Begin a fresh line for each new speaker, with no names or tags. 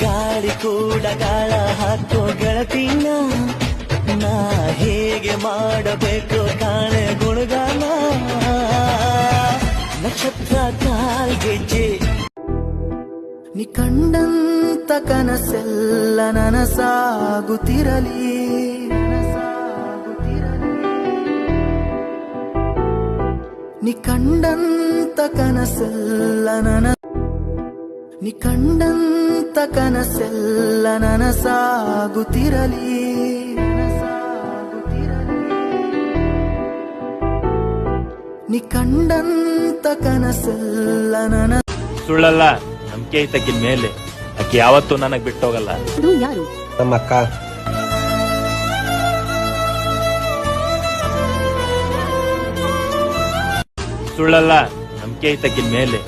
ಗಾಳಿ ಕೂಡ ಗಾಳ ಹಾಕೋ ಗೆಳತಿನ ನಾ ಹೇಗೆ ಮಾಡಬೇಕು ಕಾಣೆ ಗುಣಗಾನ ನಕ್ಷತ್ರ ಕಾಲ್ಗೆಜ್ಜೆ ನಿ ಕಂಡಂತ ಕನಸೆಲ್ಲ ನನಸಾಗುತ್ತಿರಲಿ ನಿ ಕಂಡಂತ ಕನಸೆಲ್ಲ ನಿ ಕಂಡಂತ ಕನಸೆಲ್ಲ ನನಸಾಗುತ್ತಿರಲಿ ನಿ ಕಂಡಂತ ಕನಸೆಲ್ಲ
ಸುಳ್ಳಲ್ಲ, ನಂಬಿಕೆ ಐತಕ್ಕಿನ ಮೇಲೆ. ಆಕೆ ಯಾವತ್ತೂ ನನಗ್ ಬಿಟ್ಟೋಗಲ್ಲ.
ಯಾರು?
ನಮ್ಮ ಅಕ್ಕ.
ಸುಳ್ಳಲ್ಲ, ನಂಬಿಕೆ ಐತಕ್ಕಿನ ಮೇಲೆ.